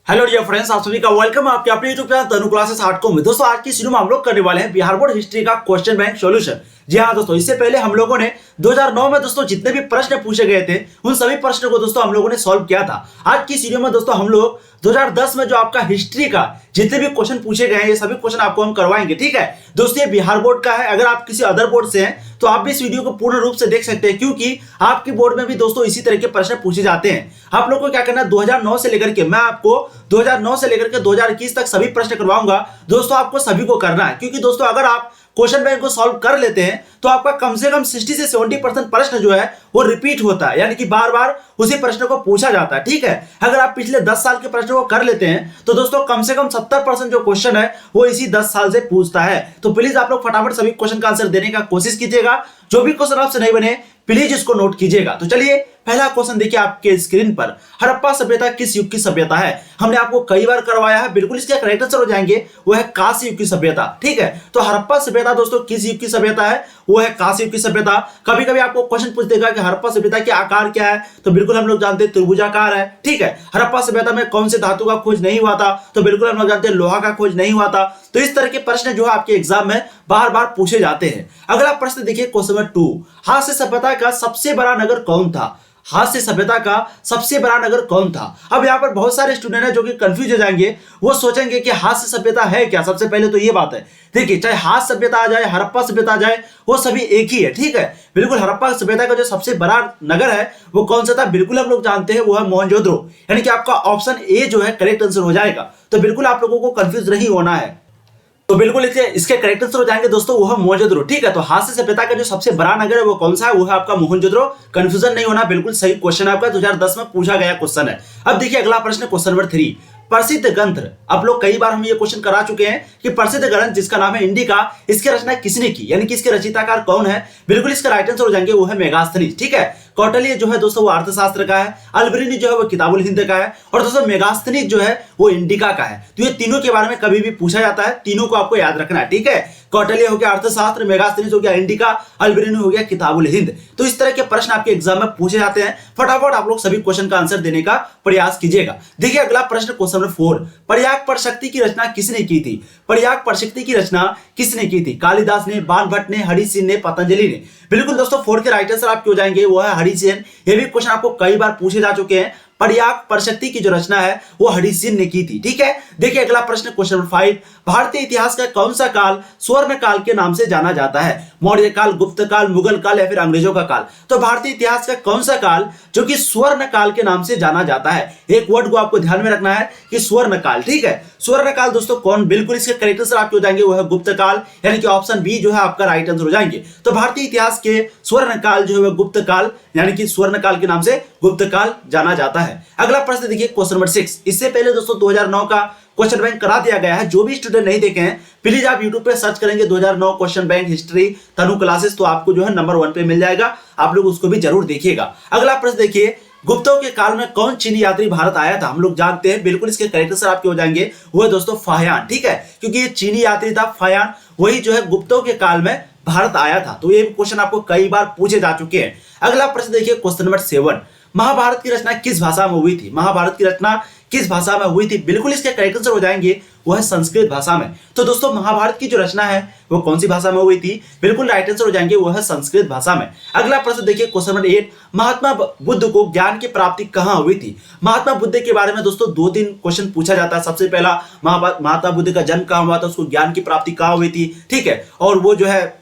Hello dear friends, आप सभी का वेलकम आपके अपने यूट्यूब चैनल तनु क्लासेस हार्डकोर में। दोस्तों आज की वीडियो में हम लोग करने वाले हैं बिहार बोर्ड हिस्ट्री का क्वेश्चन बैंक सॉल्यूशन। जी हाँ दोस्तों, इससे पहले हम लोगों ने 2009 में दोस्तों जितने भी प्रश्न पूछे गए थे उन सभी प्रश्नों को दोस्तों हम लोगों ने सॉल्व किया था। आज की वीडियो में दोस्तों हम लोग 2010 में जो आपका हिस्ट्री का जितने भी क्वेश्चन पूछे गए हैं ये सभी क्वेश्चन आपको हम करवाएंगे। ठीक है दोस्तों, ये बिहार बोर्ड का है। अगर आप किसी अदर बोर्ड से हैं तो आप भी इस वीडियो को पूर्ण रूप से देख सकते हैं, क्योंकि आपके बोर्ड में भी दोस्तों इसी तरह के प्रश्न पूछे जाते हैं। आप लोग को क्या करना है, 2009 से लेकर के मैं आपको 2009 से लेकर के 2021 तक सभी प्रश्न करवाऊंगा। दोस्तों आपको सभी को करना है, क्योंकि दोस्तों अगर आप क्वेश्चन बैंक को सॉल्व कर लेते हैं तो आपका कम से कम 60 से 70% प्रश्न जो है वो रिपीट होता है, यानी कि बार बार उसी प्रश्न को पूछा जाता है। ठीक है, अगर आप पिछले 10 साल के प्रश्न को कर लेते हैं तो दोस्तों कम से कम 70% जो क्वेश्चन है वो इसी 10 साल से पूछता है। तो प्लीज आप लोग फटाफट सभी क्वेश्चन का आंसर देने का कोशिश कीजिएगा। जो भी क्वेश्चन आपसे नहीं बने प्लीज इसको नोट कीजिएगा। तो चलिए पहला क्वेश्चन देखिए आपके स्क्रीन पर। हड़प्पा सभ्यता किस युग की सभ्यता है? हमने आपको कई बार करवाया है, बिल्कुल इसके करेक्ट आंसर हो जाएंगे वो है कांस्य युग की सभ्यता। ठीक है, तो हड़प्पा सभ्यता दोस्तों किस युग की सभ्यता है? वो है कांस्य युग की सभ्यता। कभी कभी आपको क्वेश्चन पूछ देगा कि हड़प्पा सभ्यता के आकार क्या है, तो बिल्कुल हम लोग जानते हैं त्रिभुजाकार है। ठीक है, हड़प्पा सभ्यता में कौन से धातु का खोज नहीं हुआ था? तो बिल्कुल हम लोग जानते हैं लोहा का खोज नहीं हुआ था। तो इस तरह के प्रश्न जो है आपके एग्जाम में बार बार पूछे जाते हैं। अगला प्रश्न देखिए क्वेश्चन नंबर 2। हास्य सभ्यता का सबसे बड़ा नगर कौन था? हास्य सभ्यता का सबसे बड़ा नगर कौन था? अब यहाँ पर बहुत सारे स्टूडेंट हैं जो कि कंफ्यूज हो जाएंगे, वो सोचेंगे कि हास्य सभ्यता है क्या। सबसे पहले तो ये बात है, देखिए चाहे हास्य सभ्यता आ जाए हड़प्पा सभ्यता आ जाए वो सभी एक ही है। ठीक है, बिल्कुल हड़प्पा सभ्यता का जो सबसे बड़ा नगर है वो कौन सा था? बिल्कुल हम लोग जानते हैं वो है मोहनजोदड़ो, यानी कि आपका ऑप्शन ए जो है करेक्ट आंसर हो जाएगा। तो बिल्कुल आप लोगों को कंफ्यूज नहीं होना है। तो बिल्कुल इसके करेक्ट आंसर हो जाएंगे दोस्तों वो है मोहनजोदड़ो। ठीक है, तो हास्य सभ्यता का जो सबसे बड़ा नगर है वो कौन सा है? वो है आपका मोहनजोदड़ो। कंफ्यूजन नहीं होना, बिल्कुल सही क्वेश्चन है आपका, 2010 में पूछा गया क्वेश्चन है। अब देखिए अगला प्रश्न क्वेश्चन नंबर 3। प्रसिद्ध ग्रंथ, आप लोग कई बार हम ये क्वेश्चन करा चुके हैं कि प्रसिद्ध ग्रंथ जिसका नाम है इंडिका, इसकी रचना किसने की, यानी कि इसके रचयिताकार कौन है? बिल्कुल इसका राइट आंसर हो जाएंगे वो है मेगास्थनीज। ठीक है, कौटिल्य जो है दोस्तों वो अर्थशास्त्र का है, अलबरीनी जो है वो किताबुल हिंद का है, और दोस्तों मेगास्थनीज जो है वो इंडिका का है। तो ये तीनों के बारे में कभी भी पूछा जाता है, तीनों को आपको याद रखना है। ठीक है, कौटिल्य हो गया अर्थशास्त्र, मेगास्थनीज हो गया इंडिका, अलबरीनी हो गया किताबुल हिंद। तो इस तरह के प्रश्न आपके एग्जाम में पूछे जाते हैं। फटाफट आप लोग सभी क्वेश्चन का आंसर देने का प्रयास कीजिएगा। देखिए अगला प्रश्न क्वेश्चन नंबर 4। पर्याक परशक्ति की रचना किसने की थी? पर्याक परशक्ति की रचना किसने की थी? कालिदास ने, बाणभट्ट ने, हरिसेन ने, पतंजलि ने। बिल्कुल दोस्तों 4 के राइट आंसर आपके हो जाएंगे वो है हरिसेन। ये भी क्वेश्चन आपको कई बार पूछे जा चुके हैं। पर्याक परशक्ति की जो रचना है वो हरिसेन ने की थी। ठीक है, देखिए अगला प्रश्न क्वेश्चन नंबर 5। भारतीय इतिहास का कौन सा काल स्वर्ण काल के नाम से जाना जाता है? मौर्य काल, गुप्त काल, मुगल काल या फिर अंग्रेजों का काल? तो भारतीय इतिहास का कौन सा काल जो कि स्वर्ण काल के नाम से जाना जाता है? एक वर्ड को आपको ध्यान में रखना है कि स्वर्ण काल। ठीक है, स्वर्ण काल दोस्तों कौन? बिल्कुल इसके करेक्ट आंसर आपके हो जाएंगे वो है गुप्त काल, यानी कि ऑप्शन बी जो है आपका राइट आंसर हो जाएंगे। तो भारतीय इतिहास के स्वर्ण काल जो है वो गुप्त काल, यानी कि स्वर्ण काल के नाम से गुप्त काल जाना जाता है। अगला प्रश्न देखिए क्वेश्चन नंबर 6। इससे पहले दोस्तों 2009 का क्वेश्चन बैंक करा दिया गया है। जो भी स्टूडेंट नहीं देखे हैं प्लीज आप यूट्यूब पे सर्च करेंगे 2009 क्वेश्चन बैंक हिस्ट्री तनु क्लासेस, तो आपको जो है नंबर 1 पे मिल जाएगा। आप लोग उसको भी जरूर देखिएगा। अगला प्रश्न देखिए, गुप्तों के काल में कौन चीनी यात्री भारत आया था? हम लोग जानते हैं, बिल्कुल इसके करेक्ट आंसर आपके हो जाएंगे वो है दोस्तों फाहियान। ठीक है, क्योंकि ये चीनी यात्री था फाहियान, वही जो है गुप्तों के काल में भारत आया था। तो ये क्वेश्चन आपको कई बार पूछे जा चुके हैं। अगला प्रश्न देखिए क्वेश्चन नंबर 7। महाभारत की रचना किस भाषा में हुई थी? महाभारत की रचना किस भाषा में हुई थी? बिल्कुल इसके करेक्ट आंसर हो जाएंगे वो है संस्कृत भाषा में। तो दोस्तों महाभारत की जो रचना है वो कौन सी भाषा में हुई थी? बिल्कुल राइट आंसर हो जाएंगे वो है संस्कृत भाषा में। अगला प्रश्न देखिए क्वेश्चन नंबर 8। महात्मा बुद्ध को ज्ञान की प्राप्ति कहां हुई थी? महात्मा बुद्ध के बारे में दोस्तों 2-3 क्वेश्चन पूछा जाता है। सबसे पहला महात्मा बुद्ध का जन्म कहां हुआ था, उसको ज्ञान की प्राप्ति कहां हुई थी? ठीक है, और वो जो है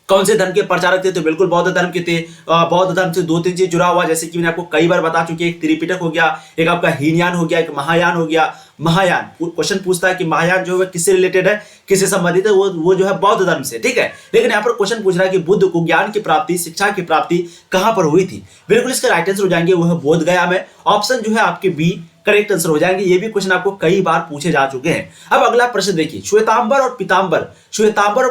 कौन से धर्म के प्रचारक थे? तो बिल्कुल बौद्ध धर्म के थे। बौद्ध धर्म से 2-3 चीज जुड़ा हुआ, जैसे कि मैंने आपको कई बार बता चुकी है। एक त्रिपिटक हो गया, एक आपका हीनयान हो गया, एक महायान हो गया। महायान क्वेश्चन पूछता है कि महायान जो है किससे रिलेटेड है, किससे संबंधित है? वो जो है बौद्ध धर्म से। ठीक है, लेकिन यहाँ पर क्वेश्चन पूछ रहा है कि बुद्ध को ज्ञान की प्राप्ति, शिक्षा की प्राप्ति कहां पर हुई थी? बिल्कुल इसका राइट आंसर हो जाएंगे वो है बोध गया में। ऑप्शन जो है आपके बी करेक्ट आंसर हो जाएंगे। ये भी क्वेश्चन आपको कई बार पूछे जा चुके हैं। अब अगला प्रश्न देखिए, श्वेतांबर और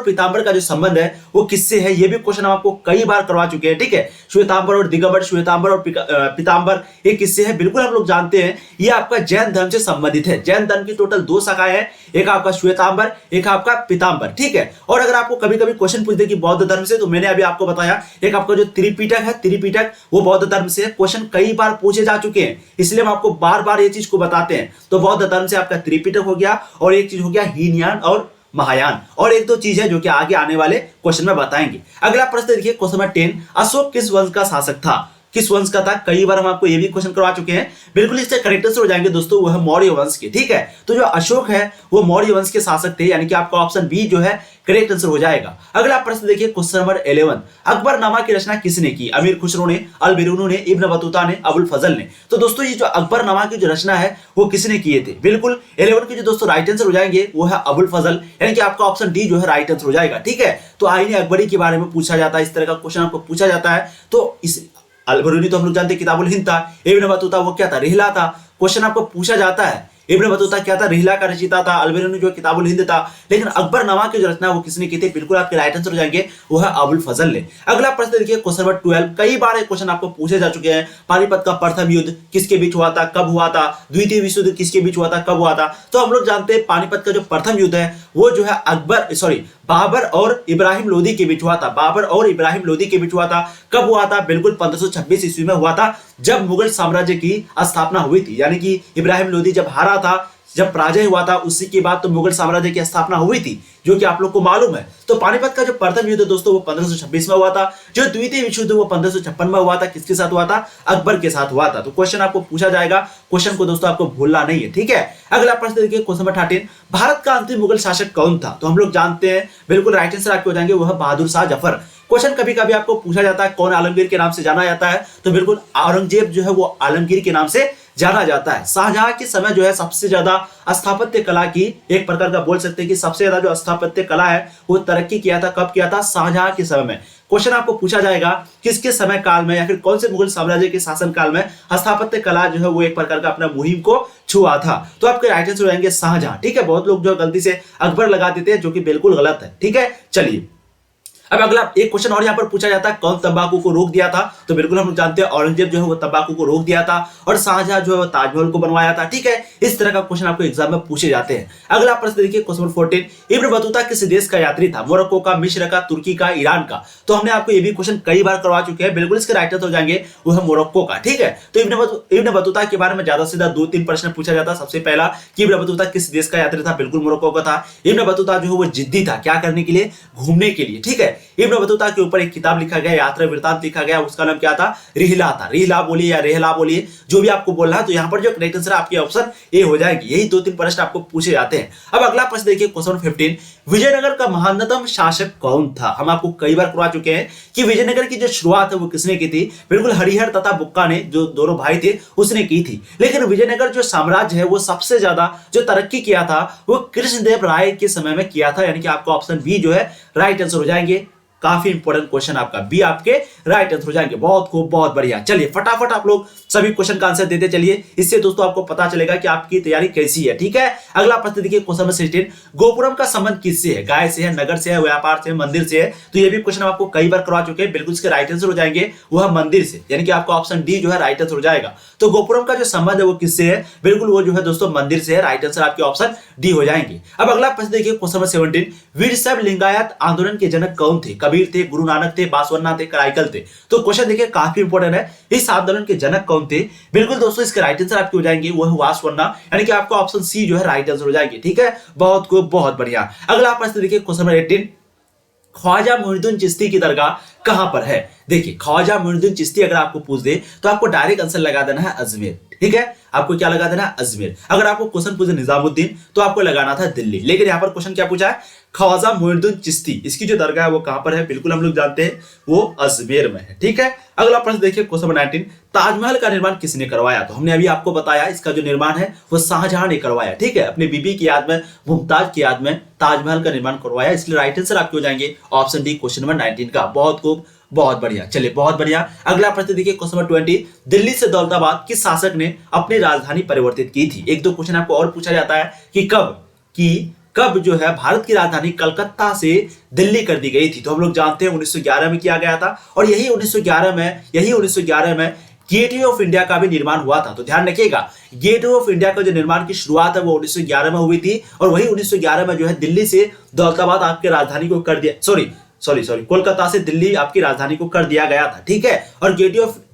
पीतांबर का जो संबंध है वो किससे है? ये भी क्वेश्चन हम आपको कई बार करवा चुके हैं। ठीक है, श्वेतांबर और दिगंबर, श्वेतांबर और पीतांबर ये किससे है? बिल्कुल हम लोग जानते हैं ये आपका जैन धर्म से संबंधित है। जैन धर्म की टोटल 2 शाखाएं हैं, एक आपका श्वेतांबर, एक आपका पीतांबर। ठीक है, और अगर आपको कभी कभी क्वेश्चन पूछ दे कि बौद्ध धर्म से, तो मैंने अभी आपको बताया एक आपका जो त्रिपिटक है, त्रिपिटक वो बौद्ध धर्म से। क्वेश्चन कई बार पूछे जा चुके हैं, इसलिए हम आपको बार बार ये चीज को बताते हैं। तो बौद्ध धर्म से आपका त्रिपिटक हो गया, और एक चीज हो गया हीनयान और महायान, और एक दो चीज है जो कि आगे आने वाले क्वेश्चन में बताएंगे। अगला प्रश्न देखिए क्वेश्चन नंबर 10, अशोक किस वंश का शासक था? किस वंश का था? कई बार हम आपको ये भी क्वेश्चन करवा चुके हैं। बिल्कुल इससे करेक्ट आंसर हो जाएंगे दोस्तों, वो है मौर्य वंश के। ठीक है, तो जो अशोक है वो मौर्य वंश के शासक थे, यानी कि आपका ऑप्शन बी जो है करेक्ट आंसर हो जाएगा। अगला प्रश्न देखिए क्वेश्चन नंबर 11, अकबरनामा की रचना किसने की? अमीर खुसरो ने, अल बिरूनी ने, इब्न बतूता ने, अबुल फजल ने। तो दोस्तों ये जो अकबरनामा की जो रचना है वो किसने किए थे? बिल्कुल 11 के जो दोस्तों राइट आंसर हो जाएंगे वो है अबुल फजल, यानी कि आपका ऑप्शन डी जो है राइट आंसर हो जाएगा। ठीक है, तो आईने अकबरी के बारे में पूछा जाता है, इस तरह का क्वेश्चन आपको पूछा जाता है। तो इस अल बिरूनी तो हम लोग जानते हैं किताबुल हिंद था, इब्न बतूता वो क्या था? रिहला था। क्वेश्चन आपको पूछा जाता है इब्न बतूता क्या था? रिहला का रचयिता था। अल बिरूनी जो किताबुल हिंद था। लेकिन अकबरनामा की जो रचना वो किसने की थी? बिल्कुल आपके राइट आंसर हो जाएंगे वो है अबुल फजल ने। अगला प्रश्न देखिए क्वेश्चन नंबर 12, कई बार एक क्वेश्चन आपको पूछे जा चुके हैं, पानीपत का प्रथम युद्ध किसके बीच हुआ था, कब हुआ था? द्वितीय विश्व युद्ध किसके बीच हुआ था, कब हुआ था? तो हम लोग जानते हैं पानीपत का जो प्रथम युद्ध है वो जो है बाबर और इब्राहिम लोदी के बीच हुआ था। बाबर और इब्राहिम लोदी के बीच हुआ था। कब हुआ था? बिल्कुल 1526 ईस्वी में हुआ था, जब मुगल साम्राज्य की स्थापना हुई थी। यानी कि इब्राहिम लोदी जब हारा था, जब पराजय हुआ था, उसी के बाद तो मुगल साम्राज्य की स्थापना हुई थी, जो कि आप लोग को मालूम है। तो पानीपत का जो प्रथम युद्ध दोस्तों वो 1526 में हुआ था। जो द्वितीय विश्व युद्ध वो 1556 में हुआ था। किसके साथ हुआ था? अकबर के साथ हुआ था। तो क्वेश्चन आपको पूछा जाएगा, क्वेश्चन को दोस्तों आपको भूलना नहीं है। ठीक है, अगला प्रश्न देखिए क्वेश्चन नंबर 13, भारत का अंतिम मुगल शासक कौन था? तो हम लोग जानते हैं, बिल्कुल राइट आंसर आपके हो जाएंगे वो है बहादुर शाह जफर। क्वेश्चन कभी कभी आपको पूछा जाता है कौन आलमगीर के नाम से जाना जाता है? तो बिल्कुल औरंगजेब जो है वो आलमगीर के नाम से जाना जाता है। शाहजहां के समय जो है सबसे ज्यादा स्थापत्य कला की, एक प्रकार का बोल सकते हैं कि सबसे ज्यादा जो स्थापत्य कला है वो तरक्की किया था। कब किया था? शाहजहां के समय में। क्वेश्चन आपको पूछा जाएगा किसके समय काल में या फिर कौन से मुगल साम्राज्य के शासन काल में स्थापत्य कला जो है वो एक प्रकार का अपना मुहिम को छुआ था? तो आपके राइट आंसर हो जाएंगे शाहजहां। ठीक है, बहुत लोग जो गलती से अकबर लगा देते हैं, जो कि बिल्कुल गलत है। ठीक है, चलिए अब अगला एक क्वेश्चन और यहाँ पर पूछा जाता है, कौन तंबाकू को रोक दिया था? तो बिल्कुल हम लोग जानते हैं औरंगजेब जो है वो तंबाकू को रोक दिया था, और शाहजहां जो है वो ताजमहल को बनवाया था। ठीक है, इस तरह का क्वेश्चन आपको एग्जाम में पूछे जाते हैं। अगला प्रश्न देखिए क्वेश्चन नंबर 14, इब्न बतूता किस देश का यात्री था? मोरक्को का, मिस्र का, तुर्की का, ईरान का? तो हमने आपको ये भी क्वेश्चन कई बार करवा चुके हैं। बिल्कुल इसके राइट आंसर हो जाएंगे वो है मोरक्को का। ठीक है, तो इब्न बतूता के बारे में ज्यादा से ज्यादा 2-3 प्रश्न पूछा जाता है। सबसे पहला कि इब्न बतूता किस देश का यात्री था? बिल्कुल मोरक्को का था। इब्न बतूता जो है वो जिद्दी था, क्या करने के लिए? घूमने के लिए। ठीक है, इब्न बतूता के ऊपर एक किताब लिखा गया, यात्रा वृत्तांत लिखा गया, उसका नाम क्या था? रिहला था। रिहला बोलिए या रेहला बोलिए, जो भी आपको बोलना है। तो यहाँ पर जो करेक्ट आंसर आपके ऑप्शन ए हो जाएगी। यही 2-3 प्रश्न आपको पूछे जाते हैं। अब अगला प्रश्न देखिए क्वेश्चन 15, विजयनगर का महानतम शासक कौन था? हम आपको कई बार करवा चुके हैं कि विजयनगर की जो शुरुआत है वो किसने की थी? बिल्कुल हरिहर तथा बुक्का ने, जो दोनों भाई थे, उसने की थी। लेकिन विजयनगर जो साम्राज्य है वो सबसे ज्यादा जो तरक्की किया था वो कृष्णदेव राय के समय में किया था। यानी कि आपका ऑप्शन बी जो है राइट आंसर हो जाएंगे। काफी इंपॉर्टेंट क्वेश्चन आपका बी आपके राइट आंसर हो जाएंगे। बहुत खूब, बहुत बढ़िया। चलिए फटाफट आप लोग सभी क्वेश्चन का आंसर देते चलिए, इससे दोस्तों आपको पता चलेगा कि आपकी तैयारी कैसी है। ठीक है, अगला प्रश्न देखिए क्वेश्चन नंबर 16, गोपुरम का संबंध किससे है? गाय से है, नगर से है, व्यापार से है, मंदिर से है? तो ये भी क्वेश्चन हम आपको कई बार करवा चुके हैं। बिल्कुल इसके राइट आंसर हो जाएंगे वो है मंदिर से, यानी कि आपका ऑप्शन डी जो है राइट आंसर हो जाएगा। तो गोपुरम का जो संबंध है वो किससे है? बिल्कुल वो जो है दोस्तों मंदिर से है। राइट आंसर आपके ऑप्शन डी हो जाएंगे। अब अगला प्रश्न देखिए क्वेश्चन नंबर 17, वीरशैव लिंगायत आंदोलन के जनक कौन थे? कबीर थे, गुरु नानक थे, बासवन्ना थे, कराईकल थे? तो क्वेश्चन देखिए काफी इंपॉर्टेंट है। इस आंदोलन के जनक कौन थे? बिल्कुल दोस्तों इसके राइट आंसर आपके हो जाएंगे वो है वासवन्ना, यानी कि आपका ऑप्शन सी जो है राइट आंसर हो जाएगी। ठीक है, बहुत खूब, बहुत बढ़िया। अगला प्रश्न देखिए क्वेश्चन नंबर 18, ख्वाजा मुइनुद्दीन चिश्ती की दरगाह कहां पर है? देखिए ख्वाजा मुइनुद्दीन चिश्ती अगर आपको पूछ दे तो आपको डायरेक्ट आंसर लगा देना है अजमेर। ठीक है, आपको क्या लगा देना है? अजमेर। अगर आपको क्वेश्चन पूछे निजामुद्दीन तो आपको लगाना था दिल्ली। लेकिन यहाँ पर क्वेश्चन क्या पूछा है? ख्वाजा मुइनुद्दीन चिश्ती, इसकी जो दरगाह है वो कहां पर है? बिल्कुल हम लोग जानते हैं वो अजमेर में है। ठीक है, अगला प्रश्न देखिए क्वेश्चन नंबर 19, ताजमहल का निर्माण किसने करवाया? तो हमने अभी आपको बताया इसका जो निर्माण है वो शाहजहां ने करवाया। ठीक है, अपनी बीबी की याद में, मुमताज की याद में ताजमहल का निर्माण करवाया। इसलिए राइट आंसर आपके हो जाएंगे ऑप्शन डी क्वेश्चन नंबर 19 का। बहुत खूब, बहुत बढ़िया। चलिए बहुत बढ़िया। अगला प्रश्न देखिए क्वेश्चन नंबर 20, दिल्ली से दौलताबाद किस शासक ने अपनी राजधानी परिवर्तित की थी? एक दो क्वेश्चन आपको और पूछा जाता है कि कब जो है भारत की राजधानी कलकत्ता से दिल्ली कर दी गई थी? तो हम लोग जानते हैं 1911 में किया गया था, और यही 1911 में गेटवे ऑफ इंडिया का भी निर्माण हुआ था। तो ध्यान रखिएगा, गेटवे ऑफ इंडिया का जो निर्माण की शुरुआत है वो 1911 में हुई थी, और वही 1911 में जो है दिल्ली से दौलताबाद आपकी राजधानी को कर दिया, सॉरी कोलकाता से दिल्ली आपकी राजधानी को कर दिया गया था। ठीक है, और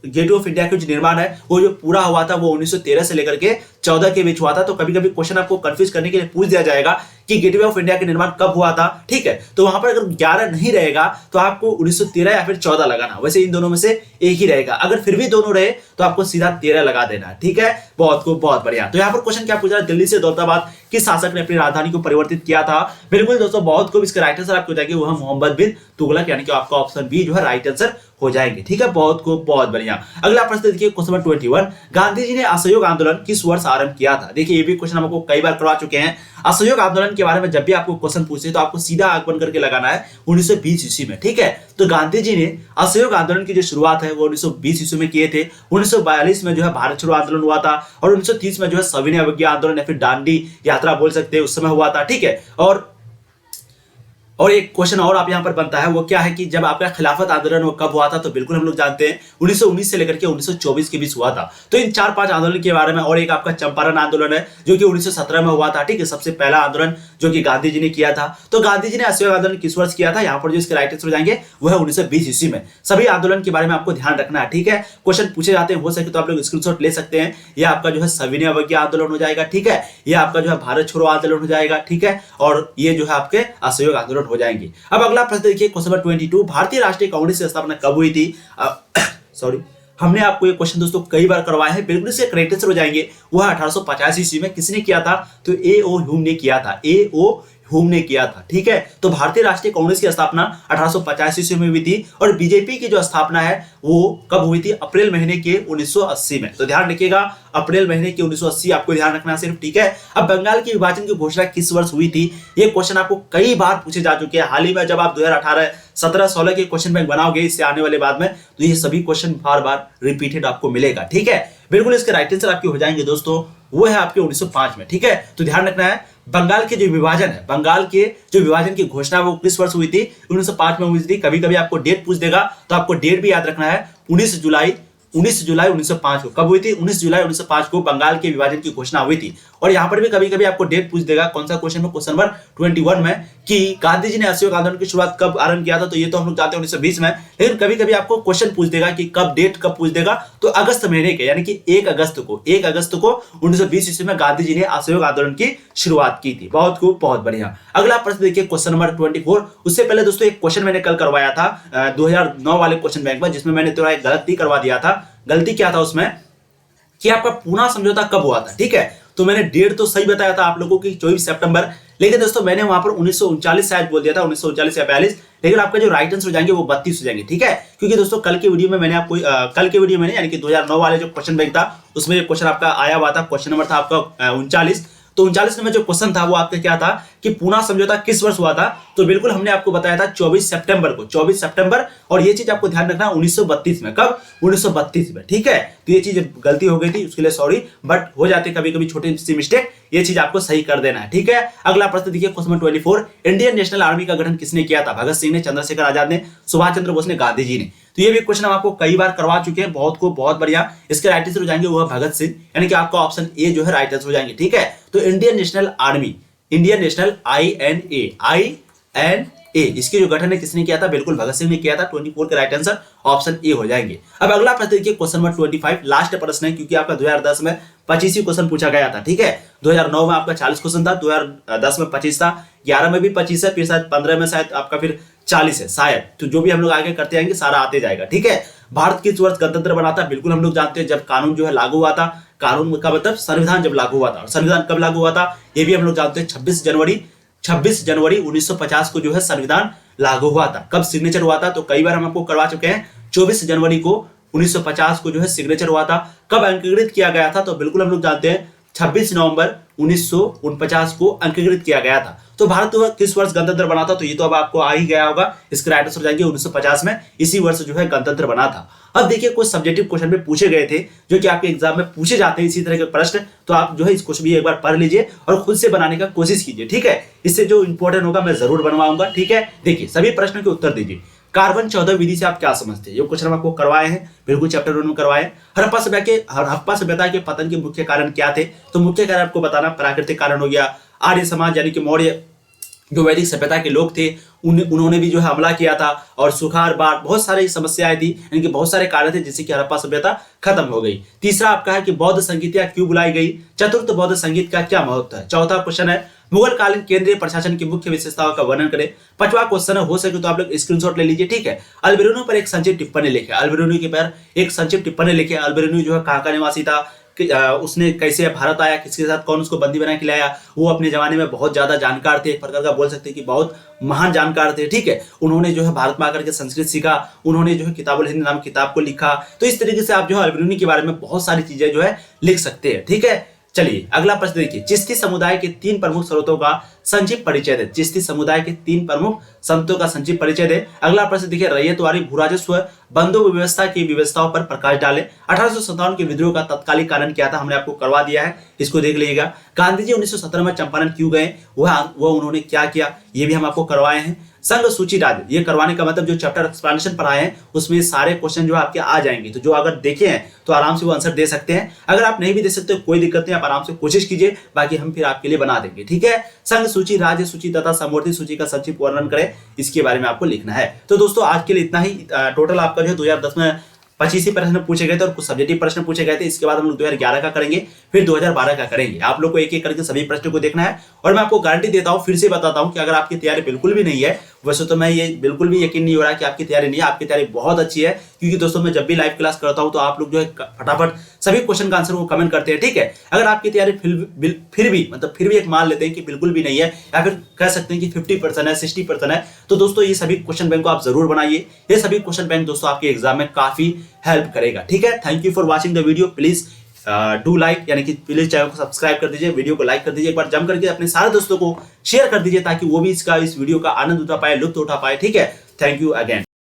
गेटवे ऑफ इंडिया का जो निर्माण है वो जो पूरा हुआ था वो 1913 से लेकर के 14 के बीच हुआ था। तो कभी कभी क्वेश्चन आपको कंफ्यूज करने के लिए पूछ दिया जाएगा कि गेटवे ऑफ इंडिया का निर्माण कब हुआ था, ठीक है। तो वहां पर अगर 11 नहीं रहेगा तो आपको 1913 या फिर 14 लगाना, वैसे इन दोनों में से एक ही रहेगा। अगर फिर भी दोनों रहे तो आपको सीधा 13 लगा देना, ठीक है। बहुत बढ़िया। तो यहाँ पर क्वेश्चन क्या पूछ रहा है, दिल्ली से दौलताबाद किस शासक ने अपनी राजधानी को परिवर्तित किया था। बिल्कुल दोस्तों, बहुत खूब। इसका राइट आंसर आपको जाएगी वह मोहम्मद बिन तुगलक, यानी कि आपका ऑप्शन बी जो है राइट आंसर हो जाएंगे, ठीक है। बहुत खूब, बहुत बढ़िया। अगला प्रश्न देखिए, क्वेश्चन नंबर 21, गांधी जी ने असहयोग आंदोलन किस वर्ष आरंभ किया था। देखिए ये भी क्वेश्चन हमको कई बार करवा चुके हैं। असहयोग आंदोलन के बारे में जब भी आपको क्वेश्चन पूछे तो आपको सीधा आंख बंद करके लगाना है 1920 ईस्वी में, ठीक है। तो गांधी जी ने असहयोग आंदोलन की जो शुरुआत है वो 1920 ईस्वी में किए थे। 1942 में जो है भारत छोड़ो आंदोलन हुआ था और 1930 में जो है सविनय अवज्ञा आंदोलन या फिर दांडी यात्रा बोल सकते हैं, उस समय हुआ था, ठीक है। और एक क्वेश्चन और आप यहां पर बनता है, वो क्या है कि जब आपका खिलाफत आंदोलन वो कब हुआ था। तो बिल्कुल हम लोग जानते हैं 1919 से लेकर के 1924 के बीच हुआ था। तो इन 4-5 आंदोलन के बारे में, और एक आपका चंपारण आंदोलन है जो कि 1917 में हुआ था, ठीक है। सबसे पहला आंदोलन जो कि गांधी जी ने किया था। तो गांधी जी ने असहयोग आंदोलन किस वर्ष किया था, यहाँ पर जो इसके राइट आंसर हो जाएंगे वो है 1920 ईस्वी में। सभी आंदोलन के बारे में आपको ध्यान रखना है, ठीक है। क्वेश्चन पूछे जाते हैं, हो सके तो आप लोग स्क्रीनशॉट ले सकते हैं। यह आपका जो है सविनय अवज्ञा आंदोलन हो जाएगा, ठीक है। यह आपका जो है भारत छोड़ो आंदोलन हो जाएगा, ठीक है। और ये जो है आपके असहयोग आंदोलन हो जाएंगे। अब अगला प्रश्न देखिए, क्वेश्चन नंबर 22, भारतीय राष्ट्रीय कांग्रेस की स्थापना कब हुई थी। सॉरी, हमने आपको ये क्वेश्चन दोस्तों कई बार करवाया है। बिल्कुल इसके करेक्ट आंसर हो जाएंगे वह 1885 ईस्वी में। किसने किया था, तो ए.ओ. ह्यूम ने किया था। ए.ओ. ह्यूम ने किया था, ठीक है। तो भारतीय राष्ट्रीय कांग्रेस की स्थापना 1885 ईस्वी में हुई थी और बीजेपी की जो स्थापना है वो कब हुई थी, अप्रैल महीने के 1980 में। तो ध्यान रखिएगा, अप्रैल महीने के 1980 आपको ध्यान रखना सिर्फ, ठीक है। अब बंगाल के विभाजन की घोषणा किस वर्ष हुई थी, ये क्वेश्चन आपको कई बार पूछे जा चुके हैं। हाल ही में जब आप 2018, 17, 16 के क्वेश्चन बैंक बनाओगे इससे आने वाले बाद में, तो ये सभी क्वेश्चन बार बार रिपीटेड आपको मिलेगा, ठीक है। बिल्कुल इसके राइट आंसर आपके हो जाएंगे दोस्तों, वो है आपके 1905 में, ठीक है। तो ध्यान रखना है, बंगाल के जो विभाजन है, बंगाल के जो विभाजन की घोषणा वो किस वर्ष हुई थी, 1905 में हुई थी। कभी कभी आपको डेट पूछ देगा तो आपको डेट भी याद रखना है, 19 जुलाई 1905 को। कब हुई थी, 19 जुलाई 1905 को बंगाल के विभाजन की घोषणा हुई थी। और यहां पर भी कभी कभी आपको डेट पूछ देगा, कौन सा क्वेश्चन में, क्वेश्चन नंबर 21 में, कि गांधी जी ने असहयोग आंदोलन की शुरुआत कब आरंभ किया था। तो ये तो हम लोग जानते हैं 1920 में, लेकिन कभी कभी आपको क्वेश्चन पूछ देगा कि कब, डेट कब पूछ देगा, तो अगस्त महीने के, यानी कि 1 अगस्त को 1920 ईस्वी में गांधी जी ने असहयोग आंदोलन की शुरुआत की थी। बहुत खूब, बहुत बढ़िया। अगला प्रश्न देखिए, क्वेश्चन नंबर 24। उससे पहले दोस्तों एक क्वेश्चन मैंने कल करवाया था 2009 वाले क्वेश्चन बैंक में, जिसमें मैंने थोड़ा एक गलती करवा दिया था। गलती क्या था उसमें, कि आपका पूना समझौता कब हुआ था, ठीक है। तो मैंने डेट तो सही बताया था आप लोगों की 24 सितंबर, लेकिन दोस्तों मैंने वहां पर 1939 शायद बोल दिया था, 1939 या 42, लेकिन आपका जो राइट आंसर हो जाएंगे वो 32 हो जाएंगे, ठीक है। क्योंकि दोस्तों कल के वीडियो में मैंने आपको यानी कि 2009 वाले जो क्वेश्चन बैंक था उसमें ये क्वेश्चन आपका आया हुआ था। क्वेश्चन नंबर था आपका 39। तो 39 में जो क्वेश्चन था वो आपका क्या था कि पूना समझौता किस वर्ष हुआ था। तो बिल्कुल हमने आपको बताया था 24 सितंबर को, 24 सितंबर। और ये चीज आपको ध्यान रखना 1932 में। कब, 1932 में, ठीक है। तो ये चीज गलती हो गई थी, उसके लिए सॉरी, बट हो जाते कभी कभी छोटी सी मिस्टेक, ये चीज आपको सही कर देना है, ठीक है। अगला प्रश्न देखिए, क्वेश्चन 24, इंडियन नेशनल आर्मी का गठन किसने किया था। भगत सिंह ने, चंद्रशेखर आजाद ने, सुभाष चंद्र बोस ने, गांधी जी ने। तो ये भी क्वेश्चन हम आपको कई बार करवा चुके हैं। बहुत बढ़िया। इसके राइट आंसर हो जाएंगे वो भगत सिंह, यानी कि आपका ऑप्शन ए जो है राइट आंसर हो जाएंगे, ठीक है। तो Indian national army, Indian national INA, इसके जो गठन है किसने किया था, बिल्कुल भगत सिंह ने किया था। 24 का राइट आंसर ऑप्शन ए हो जाएंगे। अब अगला प्रश्न देखिए, क्वेश्चन नंबर 25, लास्ट प्रश्न है, क्योंकि आपका 2010 में 25 क्वेश्चन पूछा गया था, ठीक है। 2009 में आपका 40 क्वेश्चन था, 2010 में 25 था, 11 में भी 25 है, फिर शायद 15 में शायद आपका फिर 40 है शायद। तो जो भी हम लोग आगे करते जाएंगे सारा आते जाएगा, ठीक है। भारत किस वर्ष गणतंत्र बना था, बिल्कुल हम लोग जानते हैं जब कानून जो है लागू हुआ था। कानून का मतलब संविधान जब लागू हुआ था। संविधान कब लागू हुआ था ये भी हम लोग जानते हैं, 26 जनवरी 1950 को जो है संविधान लागू हुआ था। कब सिग्नेचर हुआ था, तो कई बार हम आपको करवा चुके हैं, 24 जनवरी को 1950 को जो है सिग्नेचर हुआ था। कब अंकीकृत किया गया था, तो बिल्कुल हम लोग जानते हैं 26 नवंबर 1949 को अंकीकृत किया गया था। तो भारत किस वर्ष गणतंत्र बना था, तो ये तो अब आपको आ ही गया होगा। इसके राइट आंसर हो जाएंगे 1950 में, इसी वर्ष जो है गणतंत्र बना था। अब देखिए कुछ सब्जेक्टिव क्वेश्चन में पूछे गए थे जो कि आपके एग्जाम में पूछे जाते हैं इसी तरह के प्रश्न। तो आप जो है इस क्वेश्चन भी एक बार पढ़ लीजिए और खुद से बनाने का कोशिश कीजिए, ठीक है। इससे जो इंपॉर्टेंट होगा मैं जरूर बनवाऊंगा, ठीक है। देखिए सभी प्रश्नों के उत्तर दीजिए। कार्बन 14 विधि से आप क्या समझते हैं, ये क्वेश्चन हम आपको करवाए हैं, बिल्कुल चैप्टर 1 में करवाए। हड़प्पा सभ्यता के पतन के मुख्य कारण क्या थे, तो मुख्य कारण आपको बताना प्राकृतिक कारण हो गया, आर्य समाज यानी कि जो वैदिक सभ्यता के लोग थे उन्होंने भी जो है हमला किया था, और सुखाड़, बाढ़, बहुत सारी समस्याएं थी, यानी कि बहुत सारे कार्य थे जिससे कि हड़प्पा सभ्यता खत्म हो गई। तीसरा आपका है कि बौद्ध संगीतियां क्यों बुलाई गई। चतुर्थ, बौद्ध संगीत का क्या महत्व है। चौथा क्वेश्चन है मुगल कालीन केंद्रीय प्रशासन की मुख्य विशेषताओं का वर्णन करें। पांचवा क्वेश्चन है, हो सके तो आप लोग स्क्रीनशॉट ले लीजिए, ठीक है। अल-बिरूनी पर एक संक्षिप्त टिप्पणी लिखे। अल-बिरूनी के पर एक संक्षिप्त टिप्पणी लिखे। अल-बिरूनी जो है कहाँ का निवासी था, उसने कैसे भारत आया, किसके साथ, कौन उसको बंदी बना के लाया, वो अपने जमाने में बहुत ज्यादा जानकार थे, एक प्रकार का बोल सकते हैं कि बहुत महान जानकार थे, ठीक है। उन्होंने जो है भारत में आकर के संस्कृत सीखा, उन्होंने जो है किताबुल हिंद नाम किताब को लिखा। तो इस तरीके से आप जो है अल-बिरूनी के बारे में बहुत सारी चीजें जो है लिख सकते हैं, ठीक है। चलिए अगला प्रश्न देखिए, चिश्ती समुदाय के 3 प्रमुख स्रोतों का संक्षिप्त परिचय दे। चिश्ती समुदाय के 3 प्रमुख संतों का संक्षिप्त परिचय दे। अगला प्रश्न देखिए, रैयतवारी भूराजस्व बंधु व्यवस्था की व्यवस्थाओं पर प्रकाश डाले। 1857 के विद्रोह का तत्कालिक कारण क्या था, हमने आपको करवा दिया है, इसको देख लीजिएगा। गांधी जी 1917 में चंपारण क्यों गए, वह उन्होंने क्या किया, ये भी हम आपको करवाए हैं। संघ सूची राज्य, ये करवाने का मतलब जो चैप्टर एक्सप्लेनेशन पढ़ाए हैं उसमें सारे क्वेश्चन जो आपके आ जाएंगे, तो जो अगर देखे हैं तो आराम से वो आंसर दे सकते हैं। अगर आप नहीं भी दे सकते कोई दिक्कत नहीं, आप आराम से कोशिश कीजिए, बाकी हम फिर आपके लिए बना देंगे, ठीक है। संघ सूची, राज्य सूची तथा समवर्ती सूची का संक्षिप्त वर्णन करें, इसके बारे में आपको लिखना है। तो दोस्तों आज के लिए इतना ही। टोटल आपका जो है 2010 में 25 ही प्रश्न पूछे गए थे और कुछ सब्जेक्टिव प्रश्न पूछे गए थे। इसके बाद हम लोग 2011 का करेंगे, फिर 2012 का करेंगे। आप लोग को एक एक करके सभी प्रश्नों को देखना है, और मैं आपको गारंटी देता हूं, फिर से बताता हूं कि अगर आपकी तैयारी बिल्कुल भी नहीं है, वैसे तो मैं ये बिल्कुल भी यकीन नहीं हो रहा कि आपकी तैयारी नहीं है, आपकी तैयारी बहुत अच्छी है, क्योंकि दोस्तों मैं जब भी लाइव क्लास करता हूं तो आप लोग जो है फटाफट सभी क्वेश्चन का आंसर को कमेंट करते हैं, ठीक है। अगर आपकी तैयारी फिर भी एक मान लेते हैं कि बिल्कुल भी नहीं है, या फिर कह सकते हैं कि 50% है, 60% है, तो दोस्तों ये सभी क्वेश्चन बैंक को आप जरूर बनाइए। ये सभी क्वेश्चन बैंक दोस्तों आपके एग्जाम में काफी हेल्प करेगा, ठीक है। Thank you for watching the video. Please do like, यानी कि प्लीज चैनल को सब्सक्राइब कर दीजिए, वीडियो को लाइक कर दीजिए, एक बार जम करके अपने सारे दोस्तों को शेयर कर दीजिए, ताकि वो भी इस वीडियो का आनंद उठा पाए, लुत्फ उठा पाए, ठीक है। Thank you again.